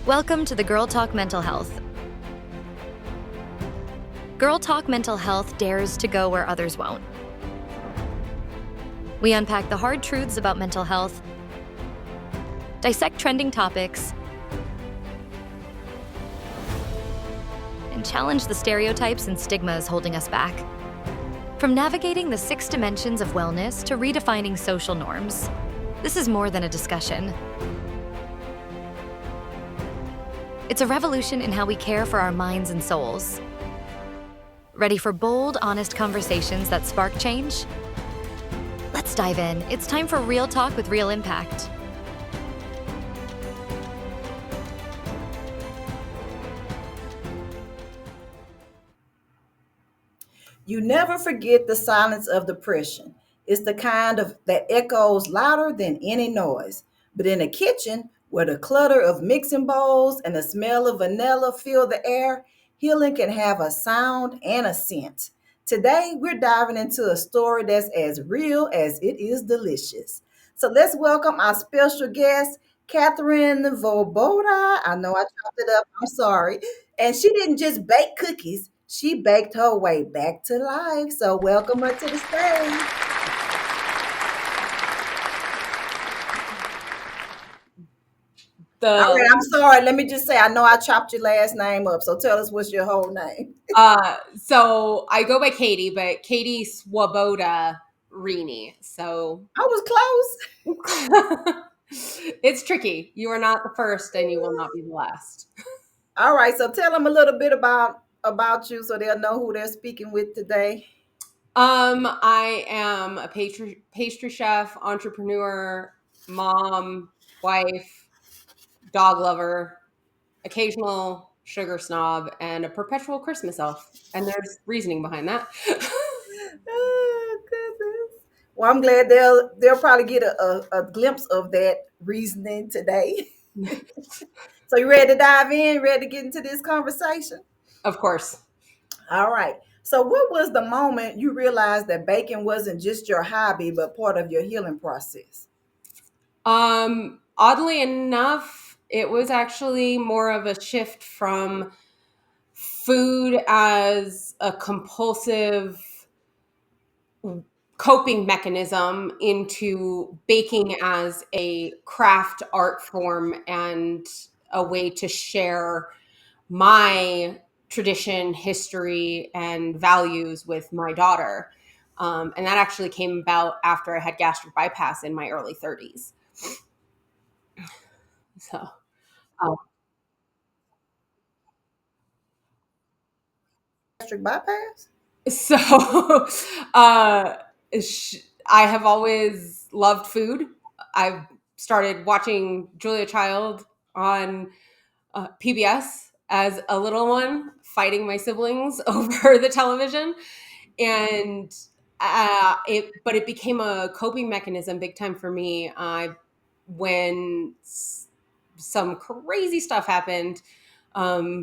Welcome to the Girl Talk Mental Health. Girl Talk Mental Health dares to go where others won't. We unpack the hard truths about mental health, dissect trending topics, and challenge the stereotypes and stigmas holding us back. From navigating the 6 dimensions of wellness to redefining social norms, this is more than a discussion. It's a revolution in how we care for our minds and souls. Ready for bold, honest conversations that spark change? Let's dive in. It's time for real talk with real impact. You never forget the silence of depression. It's the kind of that echoes louder than any noise. But in a kitchen where the clutter of mixing bowls and the smell of vanilla fill the air, healing can have a sound and a scent. Today, we're diving into a story that's as real as it is delicious. So let's welcome our special guest, Katherine Svoboda. I know I chopped it up. I'm sorry. And she didn't just bake cookies, she baked her way back to life. So welcome her to the stage. All right, I'm sorry. Let me just say, I know I chopped your last name up. So tell us what's your whole name. So I go by Katie, but Katie Svoboda Rini. So I was close. It's tricky. You are not the first, and you will not be the last. All right. So tell them a little bit about you, so they'll know who they're speaking with today. I am a pastry chef, entrepreneur, mom, wife, dog lover, occasional sugar snob, and a perpetual Christmas elf. And there's reasoning behind that. Oh, goodness. Well, I'm glad they'll probably get a glimpse of that reasoning today. So you ready to dive in? Ready to get into this conversation? Of course. All right. So what was the moment you realized that baking wasn't just your hobby, but part of your healing process? Oddly enough, it was actually more of a shift from food as a compulsive coping mechanism into baking as a craft art form and a way to share my tradition, history, and values with my daughter. And that actually came about after I had gastric bypass in my early 30s. So, Gastric bypass? so uh, I have always loved food. I've started watching Julia Child on PBS as a little one, fighting my siblings over the television, and but it became a coping mechanism big time for me. When some crazy stuff happened.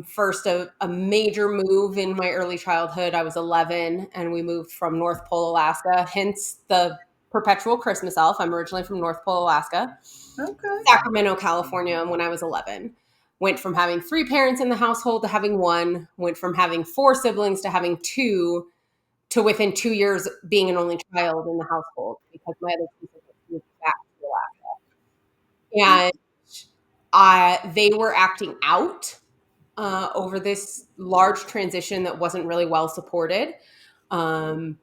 First, a major move in my early childhood. I was 11, and we moved from North Pole, Alaska. Hence the perpetual Christmas elf. I'm originally from North Pole, Alaska. Okay. Sacramento, California, when I was 11. Went from having 3 parents in the household to having 1. Went from having 4 siblings to having 2, to within 2 years being an only child in the household because my other 2 siblings moved back to Alaska. And they were acting out over this large transition that wasn't really well supported. And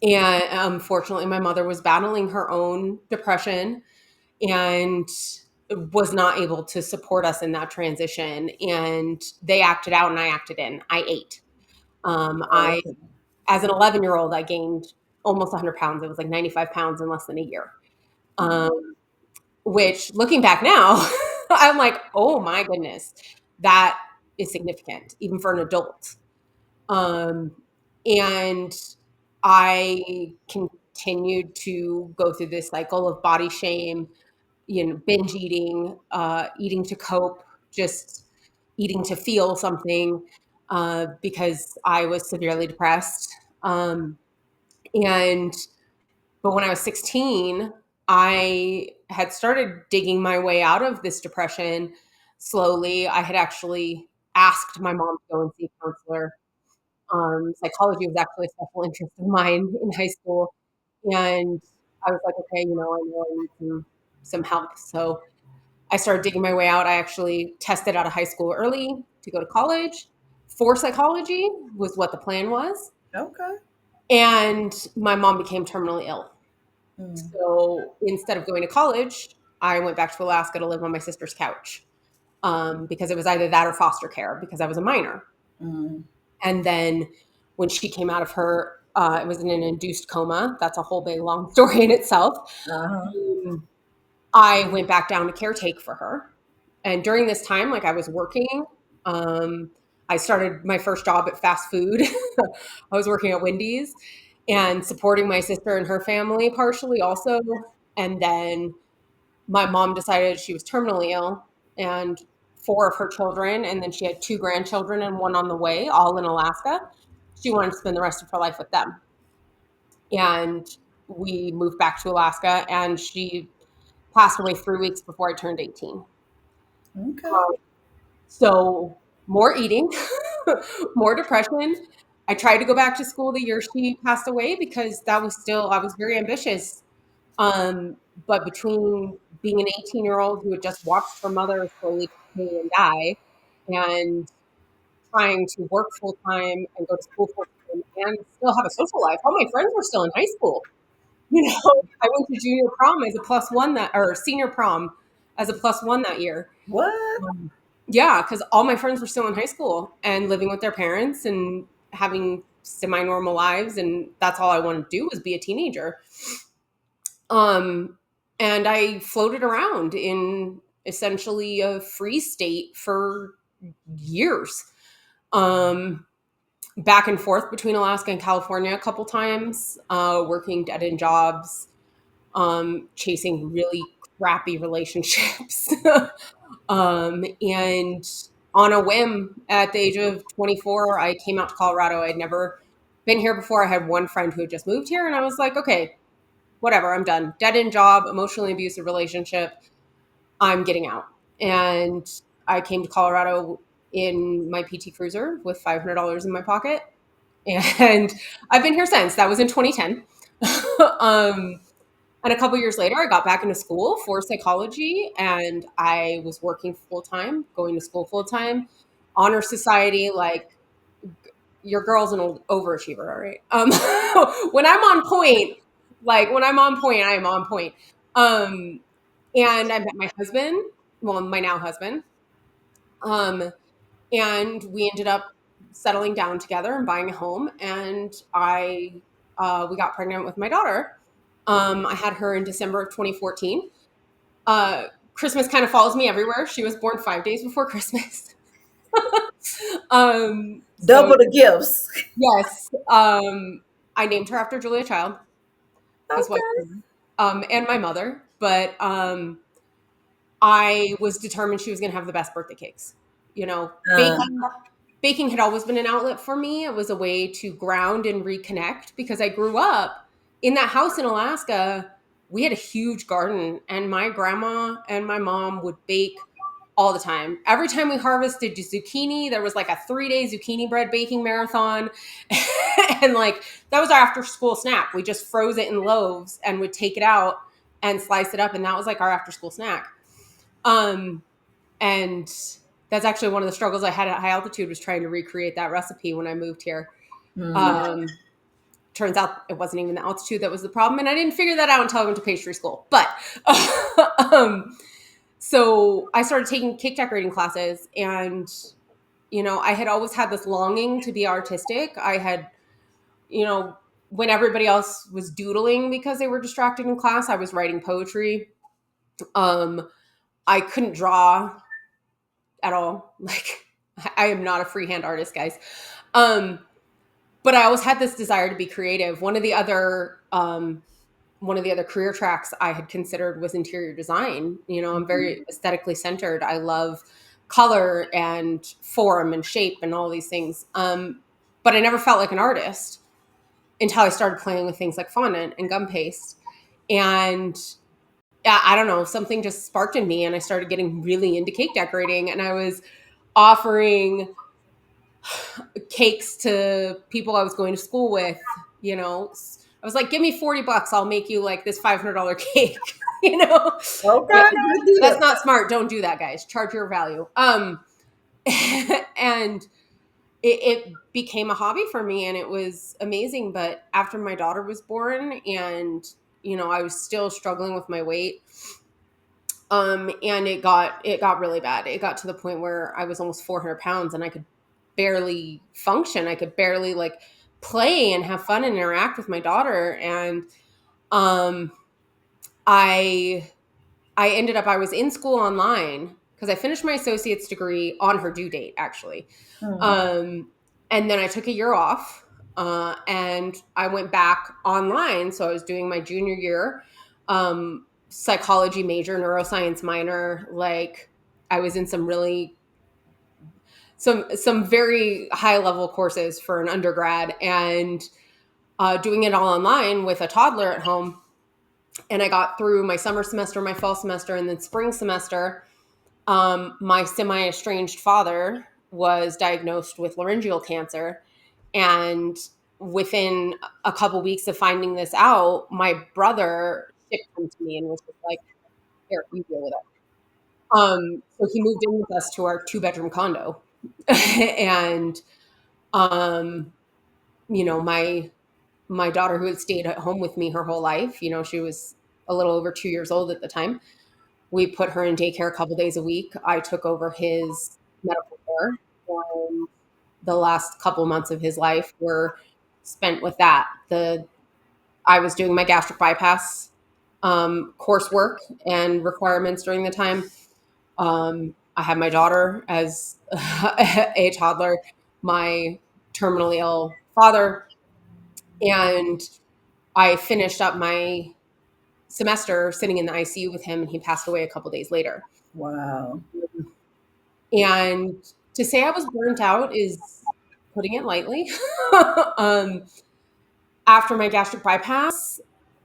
unfortunately, my mother was battling her own depression and was not able to support us in that transition. And they acted out and I acted in. I ate. As an 11-year-old, I gained almost 100 pounds. It was like 95 pounds in less than a year. Which, looking back now, I'm like, oh my goodness, that is significant, even for an adult. And I continued to go through this cycle of body shame, binge eating, eating to cope, just eating to feel something, because I was severely depressed. But when I was 16, I had started digging my way out of this depression slowly. I had actually asked my mom to go and see a counselor. Psychology was actually a special interest of mine in high school. And I was like, okay, I know I need some help. So I started digging my way out. I actually tested out of high school early to go to college for psychology was what the plan was. Okay. And my mom became terminally ill. Mm. So instead of going to college, I went back to Alaska to live on my sister's couch because it was either that or foster care because I was a minor. Mm. And then when she came out of it was in an induced coma. That's a whole big long story in itself. Uh-huh. I went back down to caretake for her. And during this time, like I was working, I started my first job at fast food. I was working at Wendy's and supporting my sister and her family partially also. And then my mom decided she was terminally ill and four of her children, and then she had two grandchildren and one on the way, all in Alaska. She wanted to spend the rest of her life with them. And we moved back to Alaska, and she passed away 3 weeks before I turned 18. Okay. Um, so more eating, more depression. I tried to go back to school the year she passed away because I was very ambitious. Um, but between being an 18-year-old who had just watched her mother slowly decay and die and trying to work full time and go to school full time and still have a social life, all my friends were still in high school. I went to junior prom as a plus one or senior prom as a plus one that year. What? Yeah, because all my friends were still in high school and living with their parents and having semi-normal lives, and that's all I wanted to do was be a teenager. And I floated around in essentially a free state for years. Back and forth between Alaska and California a couple times, working dead-end jobs, chasing really crappy relationships. And on a whim, at the age of 24, I came out to Colorado. I'd never been here before. I had one friend who had just moved here, and I was like, okay, whatever, I'm done. Dead end job, emotionally abusive relationship. I'm getting out. And I came to Colorado in my PT Cruiser with $500 in my pocket. And I've been here since. That was in 2010. And a couple years later, I got back into school for psychology, and I was working full time, going to school full time, honor society. Like your girl's an old overachiever, all right? When I'm on point, I am on point. And I met my husband, well, my now husband, and we ended up settling down together and buying a home. And we got pregnant with my daughter. I had her in December of 2014. Christmas kind of follows me everywhere. She was born 5 days before Christmas. So Double the gifts. yes, I named her after Julia Child, his wife, Okay. and my mother. But I was determined she was going to have the best birthday cakes. Uh, Baking had always been an outlet for me. It was a way to ground and reconnect because I grew up in that house in Alaska. We had a huge garden, and my grandma and my mom would bake all the time. Every time we harvested zucchini, there was like a 3-day zucchini bread baking marathon. And like that was our after school snack. We just froze it in loaves and would take it out and slice it up. And that was like our after school snack. And that's actually one of the struggles I had at high altitude was trying to recreate that recipe when I moved here. Turns out it wasn't even the altitude that was the problem. And I didn't figure that out until I went to pastry school. But so I started taking cake decorating classes, and, I had always had this longing to be artistic. I had, when everybody else was doodling because they were distracted in class, I was writing poetry. I couldn't draw at all. Like I am not a freehand artist, guys. But I always had this desire to be creative. One of the other career tracks I had considered was interior design. I'm very aesthetically centered. I love color and form and shape and all these things. But I never felt like an artist until I started playing with things like fondant and gum paste. And yeah, I don't know, something just sparked in me and I started getting really into cake decorating, and I was offering cakes to people I was going to school with, you know. I was like, give me $40, I'll make you like this $500 cake, you know. Okay, But good that's deal. not smart. Don't do that, guys. Charge your value. And it became a hobby for me and it was amazing. But after my daughter was born and, you know, I was still struggling with my weight. And it got really bad. It got to the point where I was almost 400 pounds and I could barely function. I could barely like play and have fun and interact with my daughter. And um, I I was in school online because I finished my associate's degree on her due date, actually. Hmm. Um, and then I took a year off and I went back online. So I was doing my junior year, psychology major, neuroscience minor. Like I was in some very high level courses for an undergrad and doing it all online with a toddler at home. And I got through my summer semester, my fall semester, and then spring semester. My semi estranged father was diagnosed with laryngeal cancer. And within a couple weeks of finding this out, my brother shipped him to me and was just like, here, you deal with it. So he moved in with us to our 2-bedroom condo. And, um, you know, my daughter who had stayed at home with me her whole life, you know, she was a little over 2 years old at the time. We put her in daycare a couple days a week. I took over his medical care. And the last couple months of his life were spent with that. I was doing my gastric bypass coursework and requirements during the time. I had my daughter as a toddler, my terminally ill father, and I finished up my semester sitting in the ICU with him, and he passed away a couple days later. Wow. And to say I was burnt out is putting it lightly. um, After my gastric bypass,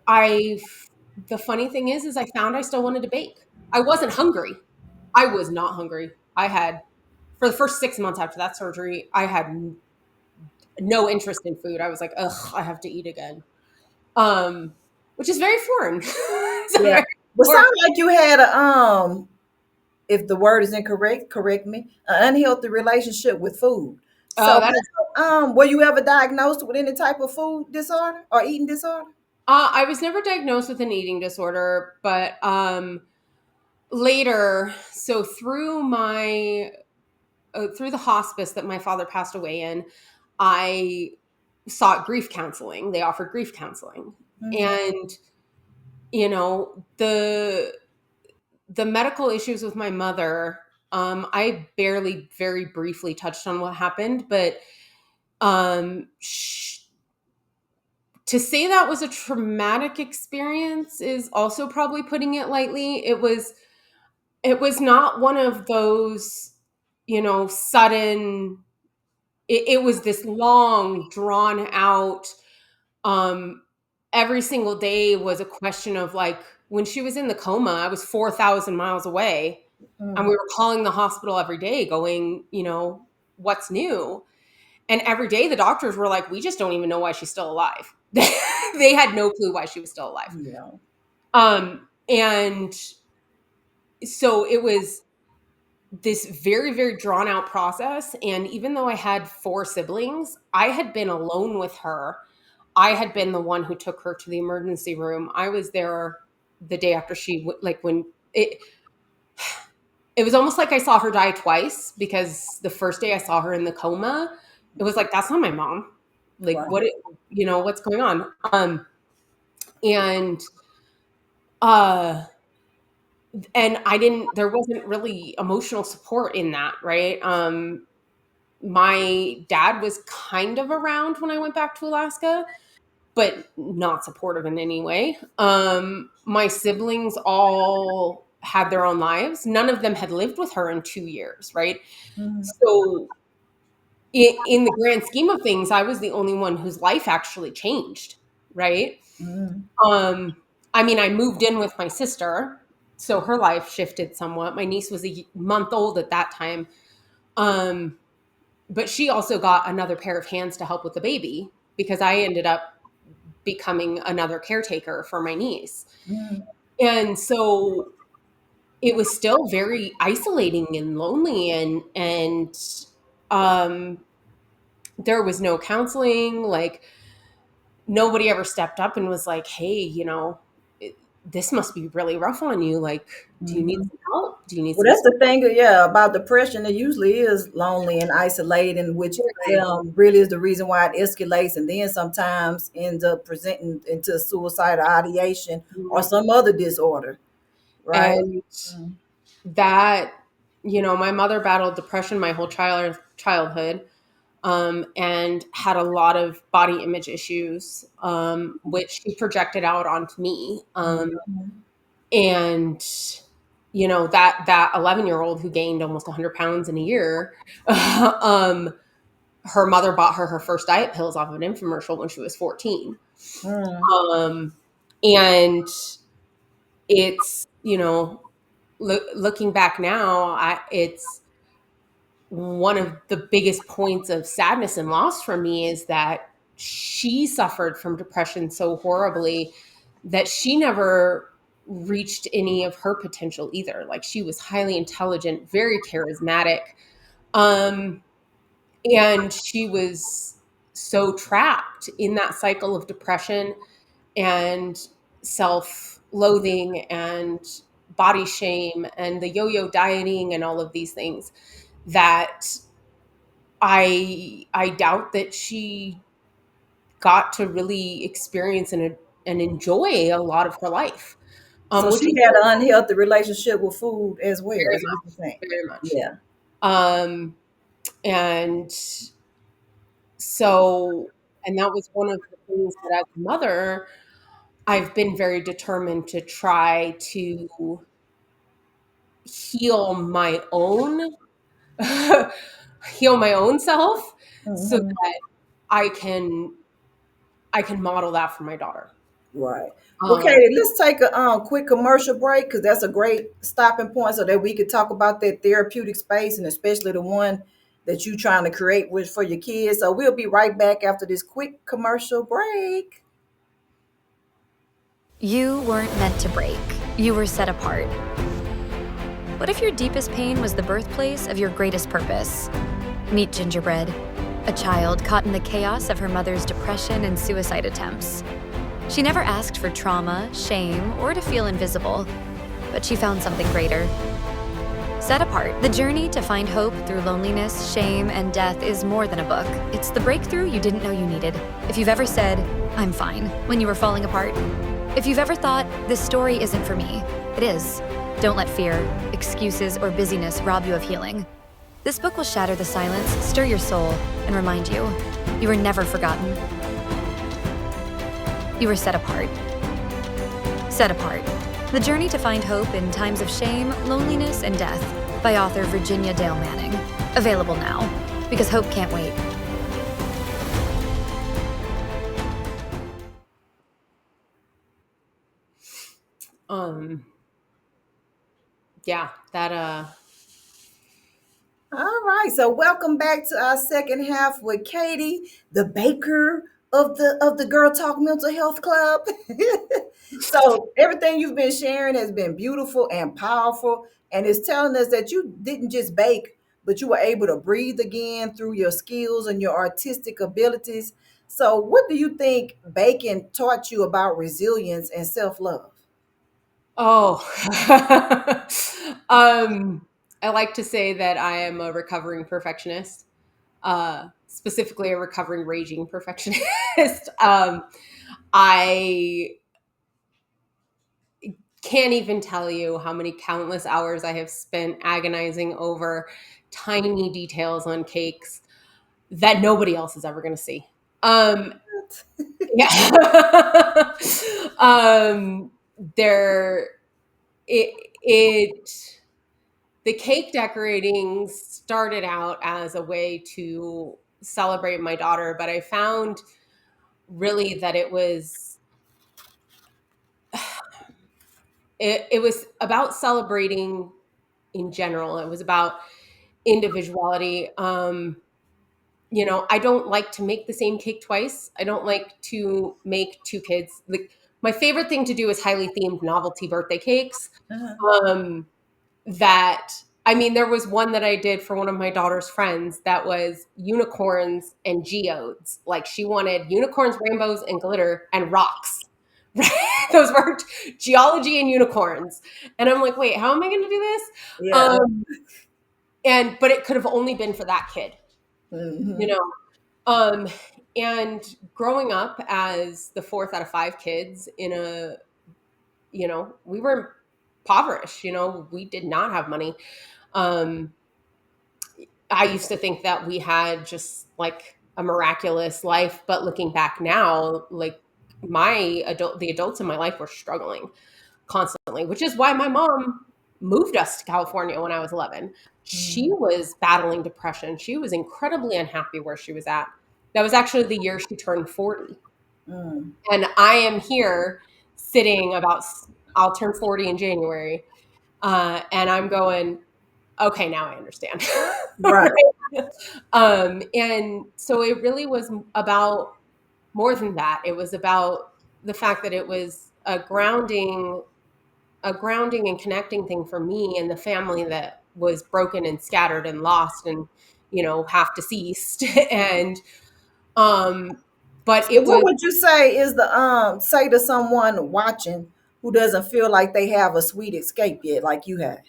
I the funny thing is I found I still wanted to bake. I wasn't hungry. I was not hungry. I had for the first 6 months after that surgery, I had no interest in food. I was like, ugh, I have to eat again. Which is very foreign. It's Yeah. very But foreign. sound like you had a if the word is incorrect, correct me, an unhealthy relationship with food. Oh, So, that is. were you ever diagnosed with any type of food disorder or eating disorder? I was never diagnosed with an eating disorder, but later, so through the hospice that my father passed away in, I sought grief counseling. They offered grief counseling, Mhm. and you know the medical issues with my mother. I barely, very briefly touched on what happened, but um, sh- to say that was a traumatic experience is also probably putting it lightly. It was not one of those, you know, sudden. It was this long, drawn out. Um, every single day was a question of like when she was in the coma, I was 4,000 miles away, and we Mm. were calling the hospital every day, going, you know, what's new? And every day the doctors were like, we just don't even know why she's still alive. They had no clue why she was still alive. Yeah. And so it was this very, very drawn out process. And even though I had 4 siblings, I had been alone with her. I had been the one who took her to the emergency room. I was there the day after like when it was almost like I saw her die twice because the first day I saw her in the coma, it was like, that's not my mom. Like, Right. what's going on? And, uh, and there wasn't really emotional support in that, right? My dad was kind of around when I went back to Alaska, but not supportive in any way. My siblings all had their own lives. None of them had lived with her in 2 years, right? Mhm. So, in the grand scheme of things, I was the only one whose life actually changed, right? Mhm. Um, I mean, I moved in with my sister, so her life shifted somewhat. My niece was a month old at that time. Um, but she also got another pair of hands to help with the baby because I ended up becoming another caretaker for my niece. Mm. And so it was still very isolating and lonely, and um there was no counseling. Like, nobody ever stepped up and was like, hey, this must be really rough on you. Like, do you need Mhm. some help? Do you need Well, some that's the support? thing, yeah, about depression. It usually is lonely and isolating, which Right. really is the reason why it escalates, and then sometimes ends up presenting into suicidal ideation or some other disorder, right? And Mm. that, my mother battled depression my whole childhood, and had a lot of body image issues, which she projected out onto me. Mhm. And that 11-year-old who gained almost 100 pounds in a year, um, her mother bought her first diet pills off of an infomercial when she was 14. Mm. Um, and it's, looking back now, it's one of the biggest points of sadness and loss for me is that she suffered from depression so horribly that she never reached any of her potential either. Like, she was highly intelligent, very charismatic, um, and she was so trapped in that cycle of depression and self-loathing and body shame and the yo-yo dieting and all of these things that I doubt that she got to really experience and enjoy a lot of her life, So which she is had an unhealthy relationship with food as well, very is what you're saying. much, very much. Yeah. Um, and so, and that was one of the things that, as a mother, I've been very determined to try to heal my own heal my own self so Mhm. that I can I can model that for my daughter. Right. Well, Um, Katie, let's take a quick commercial break because that's a great stopping point so that we could talk about that therapeutic space and especially the one that you're trying to create with for your kids. So we'll be right back after this quick commercial break. You weren't meant to break, you were set apart. What if your deepest pain was the birthplace of your greatest purpose? Meet Gingerbread, a child caught in the chaos of her mother's depression and suicide attempts. She never asked for trauma, shame, or to feel invisible, but she found something greater. Set Apart, the journey to find hope through loneliness, shame, and death is more than a book. It's the breakthrough you didn't know you needed. If you've ever said, "I'm fine," when you were falling apart. If you've ever thought, "This story isn't for me," it is. Don't let fear, excuses, or busyness rob you of healing. This book will shatter the silence, stir your soul, and remind you, you were never forgotten. You were set apart. Set Apart, the journey to find hope in times of shame, loneliness, and death, by author Virginia Dale Manning. Available now, because hope can't wait. um, yeah, that All right, so welcome back to our second half with Katie, the baker of the Girl Talk Mental Health Club. So everything you've been sharing has been beautiful and powerful, and it's telling us that you didn't just bake, but you were able to breathe again through your skills and your artistic abilities. So, what do you think baking taught you about resilience and self love? oh, I like to say that I am a recovering perfectionist, specifically a recovering raging perfectionist. I can't even tell you how many countless hours I have spent agonizing over tiny details on cakes that nobody else is ever going to see. Um, yeah. um, there, it, the cake decorating started out as a way to celebrate my daughter, but I found really that it was it was about celebrating in general. It was about individuality. I don't like to make the same cake twice. I don't like to make two kids. Like, my favorite thing to do is highly themed novelty birthday cakes. Uh-huh. Um, that I mean, there was one that I did for one of my daughter's friends that was unicorns and geodes. Like, she wanted unicorns, rainbows, and glitter and rocks. Right? Those were geology and unicorns. And I'm like, wait, how am I going to do this? Yeah. Um, but it could have only been for that kid, you Mm-hmm. know. Um, and growing up as the fourth out of five kids we were impoverished. We did not have money. Um, I used to think that we had just like a miraculous life, but looking back now, like, the adults in my life were struggling constantly, which is why my mom moved us to California when I was 11. She Mm-hmm. was battling depression. She was incredibly unhappy where she was at. That was actually the year she turned 40. Mm. And I am here sitting I'll turn 40 in January. And I'm going, okay, now I understand. Right. And so it really was about more than that. It was about the fact that it was a grounding and connecting thing for me and the family that was broken and scattered and lost and half deceased. And but So it what was would you say is the say to someone watching who doesn't feel like they have a sweet escape yet, like you had?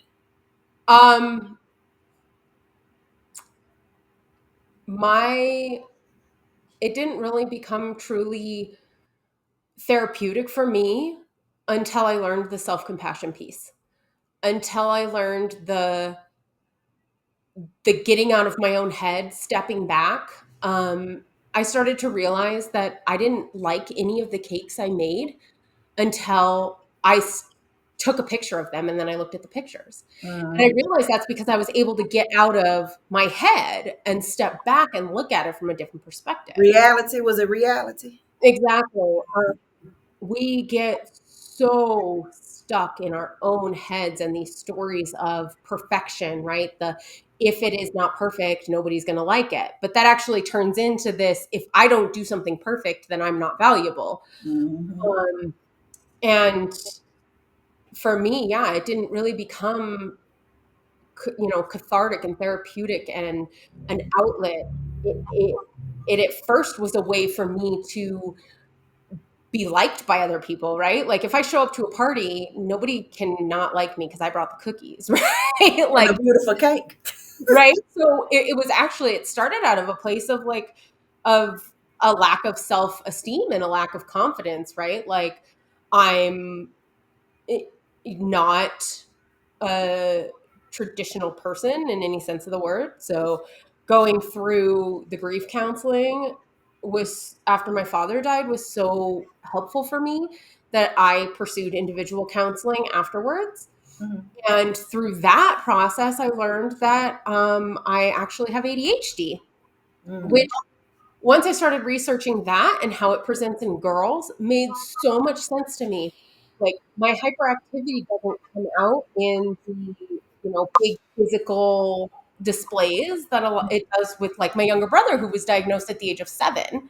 um my it didn't really become truly therapeutic for me until I learned the self-compassion piece, until I learned the getting out of my own head, stepping back. I started to realize that I didn't like any of the cakes I made until took a picture of them and then I looked at the pictures. And I Mm. realized that's because I was able to get out of my head and step back and look at it from a different perspective. Reality was a reality. Exactly. We get so stuck in our own heads and these stories of perfection, right? If it is not perfect, nobody's going to like it. But that actually turns into this: if I don't do something perfect, then I'm not valuable. Mm-hmm. Um, and for me, yeah, it didn't really become, cathartic and therapeutic and an outlet. It at first was a way for me to be liked by other people, right? Like, if I show up to a party, nobody can not like me because I brought the cookies, right? And a Like, beautiful cake. right. So it started out of a place of of a lack of self-esteem and a lack of confidence, right? Like, I'm i- not a traditional person in any sense of the word. So going through the grief counseling was after my father died was so helpful for me that I pursued individual counseling afterwards. Mm-hmm. And through that process, I learned that I actually have ADHD, Mm. which, once I started researching that and how it presents in girls, made so much sense to me. Like, my hyperactivity doesn't come out in the big physical displays that it does with, like, my younger brother, who was diagnosed at the age of 7.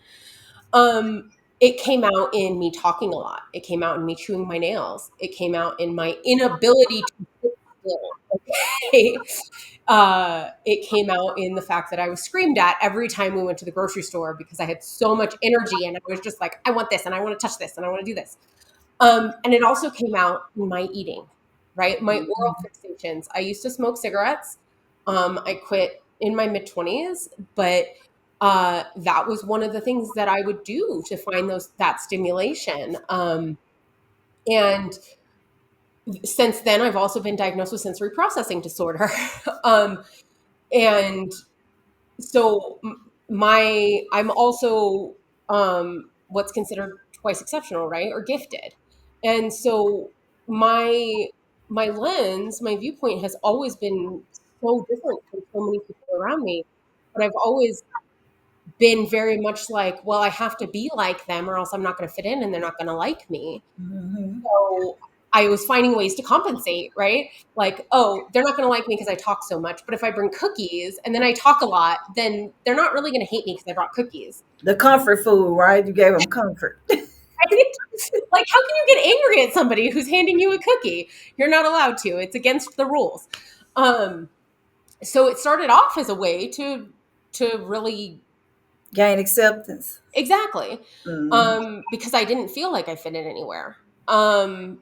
It came out in me talking a lot. It came out in me chewing my nails. It came out in my inability to sit still. Okay. It came out in the fact that I was screamed at every time we went to the grocery store because I had so much energy and I was just like, I want this and I want to touch this and I want to do this. And it also came out in my eating, right? My oral fixations. I used to smoke cigarettes. I quit in my mid-20s, but that was one of the things that I would do to find that stimulation. And since then, I've also been diagnosed with sensory processing disorder. um, and so I'm also what's considered twice exceptional, right? Or gifted. And so my my lens, my viewpoint has always been so different from so many people around me. But I've always been very much like, well, I have to be like them or else I'm not going to fit in and they're not going to like me. Mm-hmm. So I was finding ways to compensate, right? Like, oh, they're not going to like me because I talk so much. But if I bring cookies and then I talk a lot, then they're not really going to hate me because I brought cookies. The comfort food, right? You gave them comfort. Right? Like, how can you get angry at somebody who's handing you a cookie? You're not allowed to. It's against the rules. So it started off as a way to really Gain acceptance. exactly Mm. because I didn't feel like I fit in anywhere, and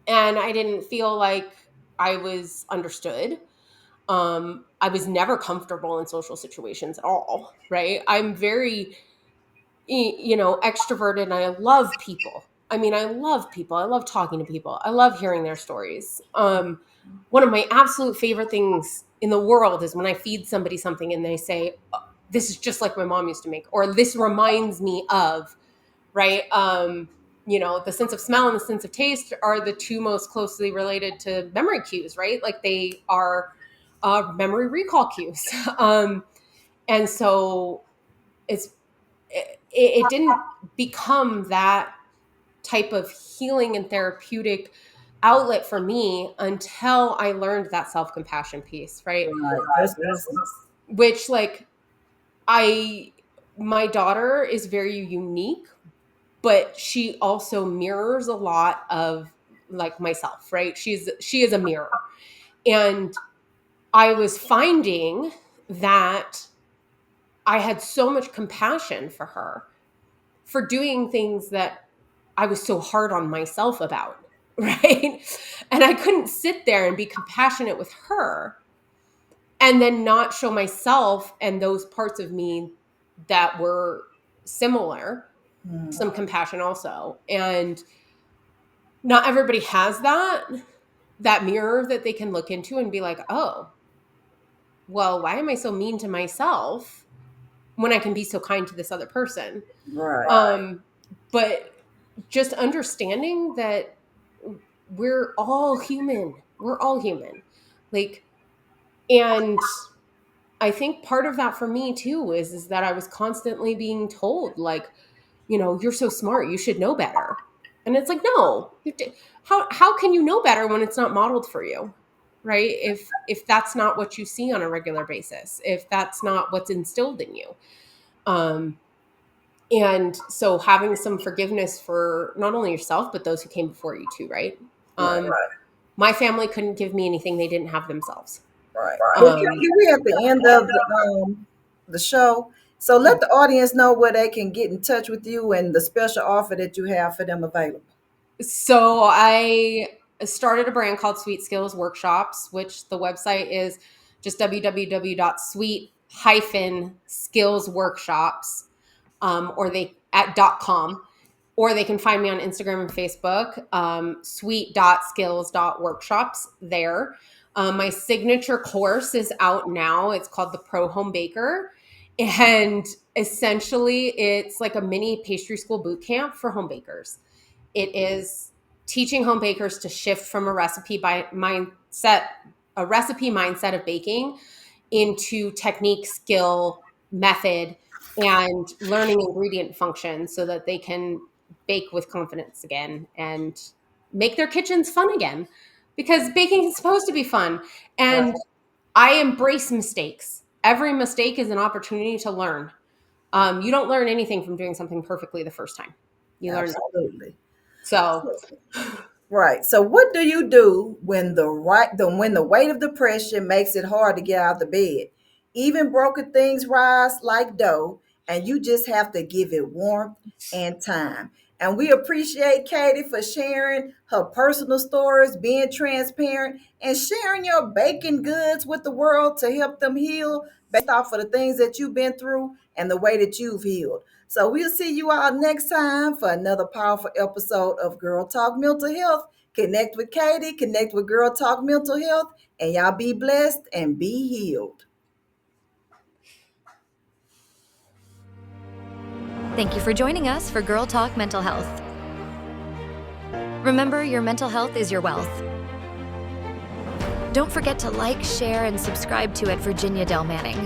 I didn't feel like I was understood. I was never comfortable in social situations at all. Right? I'm very extroverted, and I love people. I mean, I love people. I love talking to people. I love hearing their stories. One of my absolute favorite things in the world is when I feed somebody something and they say, "Oh, this is just like my mom used to make," or this reminds me of, right? The sense of smell and the sense of taste are the two most closely related to memory cues, right? Like they are memory recall cues. And so it's it didn't become that type of healing and therapeutic outlet for me until I learned that self-compassion piece, right? Right. That's wisdom. Which like I my daughter is very unique, but she also mirrors a lot of like myself, right? She is a mirror. And I was finding that I had so much compassion for her for doing things that I was so hard on myself about, right? And I couldn't sit there and be compassionate with her and then not show myself and those parts of me that were similar some compassion also. And not everybody has that mirror that they can look into and be like, "Oh, well, why am I so mean to myself when I can be so kind to this other person?" Right. But just understanding that we're all human. We're all human. Like, and I think part of that for me too is that I was constantly being told, like, you're so smart, you should know better. And it's like, no, how can you know better when it's not modeled for you? Right? If that's not what you see on a regular basis, if that's not what's instilled in you. And so having some forgiveness for not only yourself, but those who came before you too, right? Right. My family couldn't give me anything they didn't have themselves. Right. Well, Kathy, we're at the end of the show. So let the audience know where they can get in touch with you and the special offer that you have for them available. So I started a brand called Sweet Skills Workshops, which the website is just www.sweet-skillsworkshops or they at .com, or they can find me on Instagram and Facebook, sweet.skills.workshops there. My signature course is out now. It's called the Pro Home Baker. And essentially, it's like a mini pastry school boot camp for home bakers. It is teaching home bakers to shift from a recipe mindset of baking into technique, skill, method, and learning ingredient function so that they can bake with confidence again and make their kitchens fun again, because baking is supposed to be fun. And I embrace mistakes. Every mistake is an opportunity to learn. You don't learn anything from doing something perfectly the first time. You learn. Absolutely. So Right. So what do you do when when the weight of depression makes it hard to get out of the bed? Even broken things rise like dough, and you just have to give it warmth and time. And we appreciate Katie for sharing her personal stories, being transparent, and sharing your baking goods with the world to help them heal based off of the things that you've been through and the way that you've healed. So we'll see you all next time for another powerful episode of Girl Talk Mental Health. Connect with Katie, connect with Girl Talk Mental Health, and y'all be blessed and be healed. Thank you for joining us for Girl Talk Mental Health. Remember, your mental health is your wealth. Don't forget to like, share, and subscribe to at Virginia Del Manning.